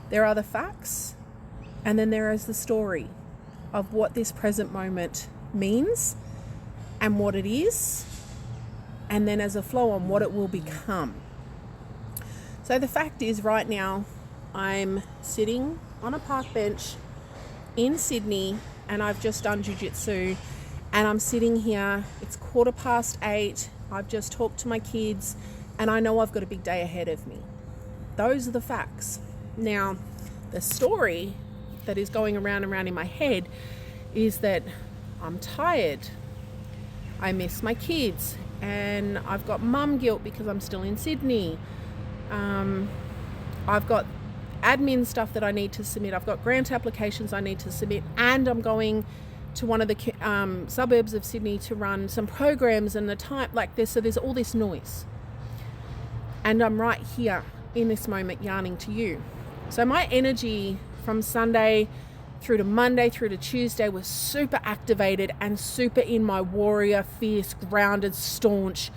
There are the facts, and then there is the story of what this present moment means and what it is, and then as a flow on what it will become. So the fact is, right now I'm sitting on a park bench in Sydney, and I've just done jiu-jitsu, and I'm sitting here, it's 8:15, I've just talked to my kids, and I know I've got a big day ahead of me. Those are the facts. Now, the story that is going around and around in my head is that I'm tired, I miss my kids, and I've got mum guilt because I'm still in Sydney. I've got admin stuff that I need to submit. I've got grant applications I need to submit, and I'm going to one of the suburbs of Sydney to run some programs, and the time like this. So there's all this noise, and I'm right here in this moment yarning to you. So my energy from Sunday through to Monday through to Tuesday was super activated and super in my warrior, fierce, grounded, staunch,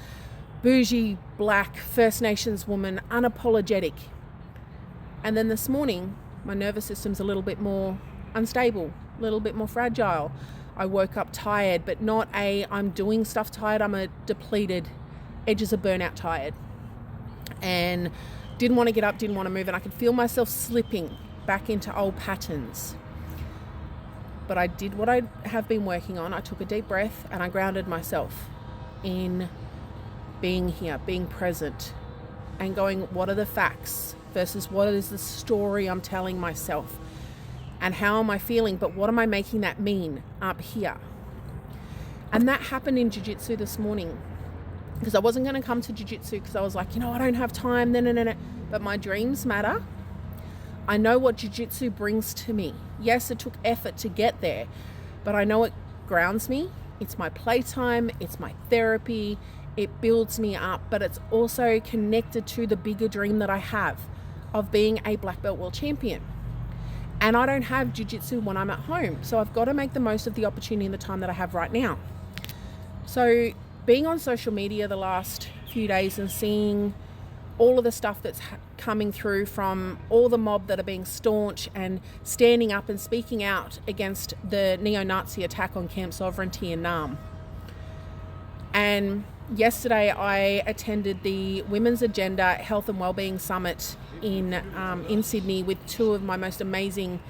bougie, black, First Nations woman, unapologetic. And then this morning, my nervous system's a little bit more unstable, a little bit more fragile. I woke up tired, but not I'm doing stuff tired. I'm a depleted, edges of burnout tired. And didn't want to get up, didn't want to move, and I could feel myself slipping back into old patterns. But I did what I have been working on. I took a deep breath and I grounded myself in being here, being present, and going, what are the facts versus what is the story I'm telling myself, and how am I feeling, but what am I making that mean up here? And that happened in jiu-jitsu this morning, because I wasn't going to come to jiu-jitsu because I was like, I don't have time, no. But my dreams matter. I know what jiu-jitsu brings to me. Yes, it took effort to get there, but I know it grounds me. It's my playtime, it's my therapy, it builds me up, but it's also connected to the bigger dream that I have of being a black belt world champion. And I don't have jiu-jitsu when I'm at home, so I've got to make the most of the opportunity and the time that I have right now. So being on social media the last few days and seeing all of the stuff that's coming through from all the mob that are being staunch and standing up and speaking out against the neo-Nazi attack on Camp Sovereignty in Nam. And yesterday I attended the Women's Agenda Health and Wellbeing Summit in Sydney with two of my most amazing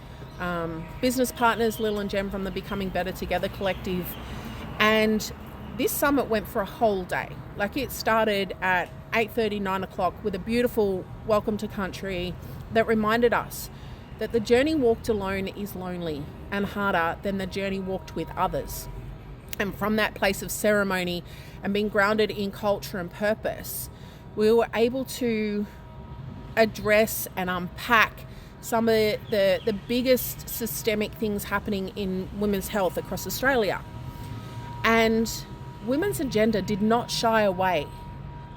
business partners, Lil and Jem from the Becoming Better Together collective. And this summit went for a whole day. Like, it started at 8:30, 9 o'clock with a beautiful welcome to country that reminded us that the journey walked alone is lonely and harder than the journey walked with others. And from that place of ceremony and being grounded in culture and purpose, we were able to address and unpack some of the biggest systemic things happening in women's health across Australia. And Women's Agenda did not shy away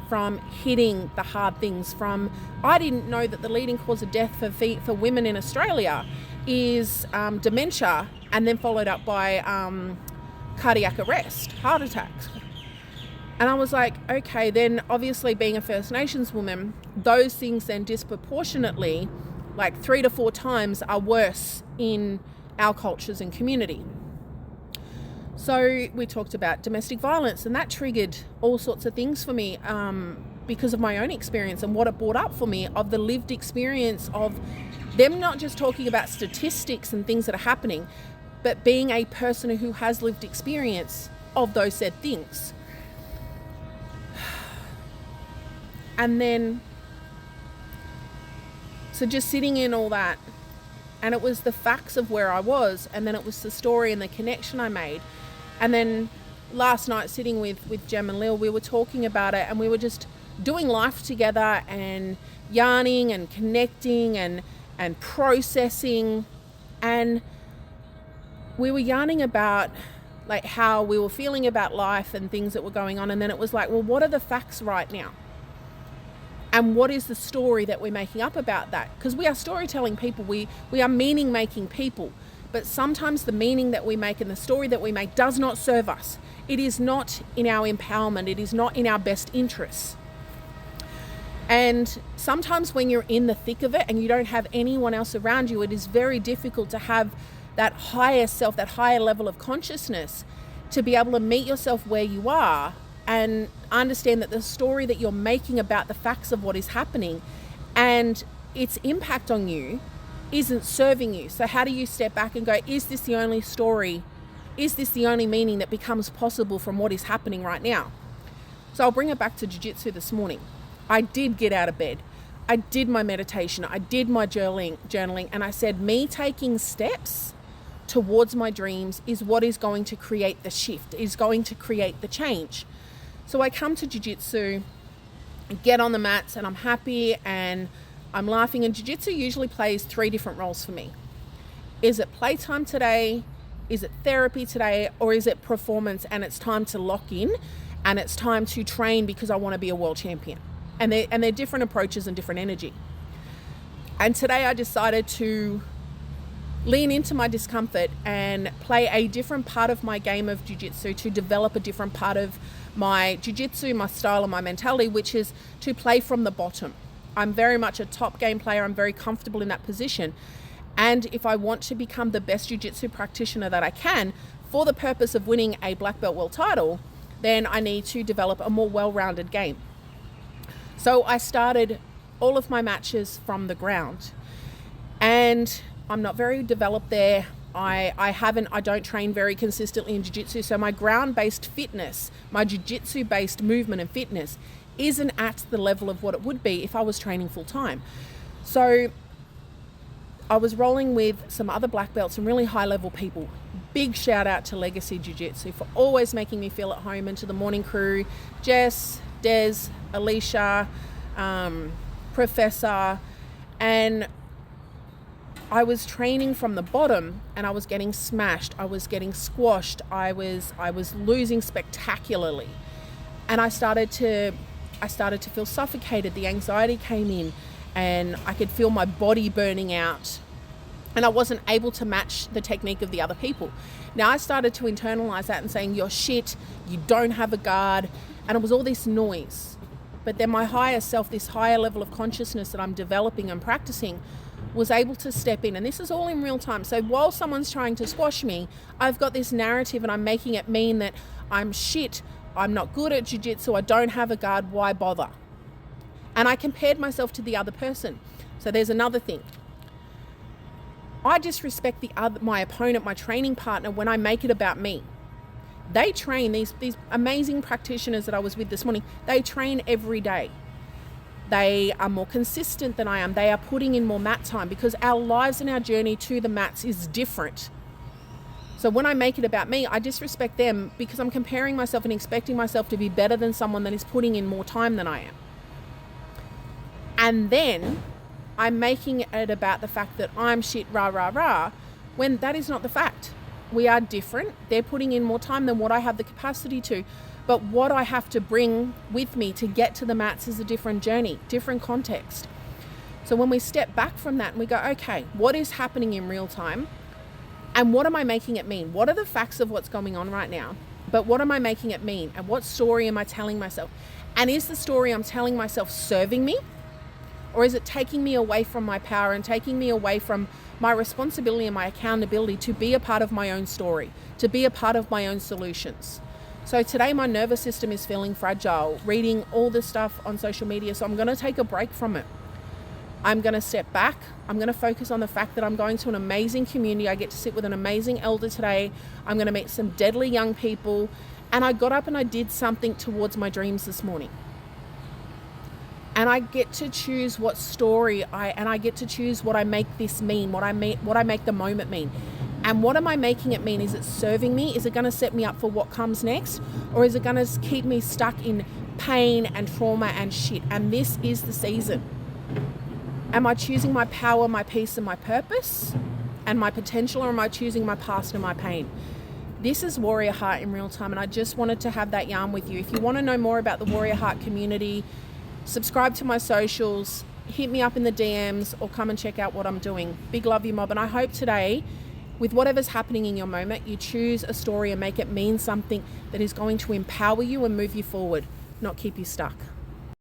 from hitting the hard things. I didn't know that the leading cause of death for women in Australia is dementia, and then followed up by cardiac arrest, heart attacks. And I was like, okay, then obviously being a First Nations woman, those things then disproportionately, like 3 to 4 times, are worse in our cultures and community. So we talked about domestic violence, and that triggered all sorts of things for me because of my own experience and what it brought up for me of the lived experience of them not just talking about statistics and things that are happening, but being a person who has lived experience of those said things. And then, so just sitting in all that, and it was the facts of where I was, and then it was the story and the connection I made. And then last night, sitting with Jem and Lil, we were talking about it, and we were just doing life together and yarning and connecting and processing. And we were yarning about like how we were feeling about life and things that were going on. And then it was like, well, what are the facts right now? And what is the story that we're making up about that? Because we are storytelling people. We are meaning-making people. But sometimes the meaning that we make and the story that we make does not serve us. It is not in our empowerment. It is not in our best interests. And sometimes when you're in the thick of it and you don't have anyone else around you, it is very difficult to have that higher self, that higher level of consciousness, to be able to meet yourself where you are and understand that the story that you're making about the facts of what is happening and its impact on you isn't serving you. So how do you step back and go, is this the only story? Is this the only meaning that becomes possible from what is happening right now? So I'll bring it back to jiu-jitsu this morning. I did get out of bed. I did my meditation. I did my journaling, and I said, me taking steps towards my dreams is what is going to create the shift, is going to create the change. So I come to jiu-jitsu, get on the mats, and I'm happy and I'm laughing. And jiu-jitsu usually plays 3 different roles for me. Is it playtime today? Is it therapy today? Or is it performance and it's time to lock in and it's time to train because I want to be a world champion? And they're different approaches and different energy. And today I decided to lean into my discomfort and play a different part of my game of jiu-jitsu, to develop a different part of my jiu-jitsu, my style and my mentality, which is to play from the bottom. I'm very much a top game player. I'm very comfortable in that position. And if I want to become the best jiu-jitsu practitioner that I can for the purpose of winning a black belt world title, then I need to develop a more well-rounded game. So I started all of my matches from the ground, and I'm not very developed there. I don't train very consistently in jiu-jitsu. So my ground-based fitness, my jiu-jitsu-based movement and fitness isn't at the level of what it would be if I was training full-time. So I was rolling with some other black belts and really high-level people. Big shout out to Legacy Jiu-Jitsu for always making me feel at home, and to the morning crew, Jess, Des, Alicia, Professor. And I was training from the bottom and I was getting smashed. I was getting squashed. I was losing spectacularly. And I started to feel suffocated. The anxiety came in and I could feel my body burning out. And I wasn't able to match the technique of the other people. Now I started to internalize that and saying, you're shit, you don't have a guard. And it was all this noise. But then my higher self, this higher level of consciousness that I'm developing and practicing, was able to step in. And this is all in real time. So while someone's trying to squash me, I've got this narrative and I'm making it mean that I'm shit, I'm not good at jiu-jitsu, I don't have a guard, why bother? And I compared myself to the other person. So there's another thing. I disrespect my opponent, my training partner, when I make it about me. They train, these amazing practitioners that I was with this morning, they train every day. They are more consistent than I am. They are putting in more mat time because our lives and our journey to the mats is different. So when I make it about me, I disrespect them because I'm comparing myself and expecting myself to be better than someone that is putting in more time than I am. And then I'm making it about the fact that I'm shit, rah, rah, rah, when that is not the fact. We are different. They're putting in more time than what I have the capacity to. But what I have to bring with me to get to the mats is a different journey, different context. So when we step back from that and we go, okay, what is happening in real time? And what am I making it mean? What are the facts of what's going on right now? But what am I making it mean? And what story am I telling myself? And is the story I'm telling myself serving me? Or is it taking me away from my power and taking me away from my responsibility and my accountability to be a part of my own story, to be a part of my own solutions? So today my nervous system is feeling fragile, reading all this stuff on social media. So I'm going to take a break from it. I'm going to step back. I'm going to focus on the fact that I'm going to an amazing community. I get to sit with an amazing elder today. I'm going to meet some deadly young people. And I got up and I did something towards my dreams this morning. And I get to choose what story I get to choose what I make this mean, what I make the moment mean. And what am I making it mean? Is it serving me? Is it going to set me up for what comes next? Or is it going to keep me stuck in pain and trauma and shit? And this is the season. Am I choosing my power, my peace, and my purpose and my potential, or am I choosing my past and my pain? This is Warrior Heart in real time, and I just wanted to have that yarn with you. If you want to know more about the Warrior Heart community, subscribe to my socials, hit me up in the DMs, or come and check out what I'm doing. Big love you, mob. And I hope today, with whatever's happening in your moment, you choose a story and make it mean something that is going to empower you and move you forward, not keep you stuck.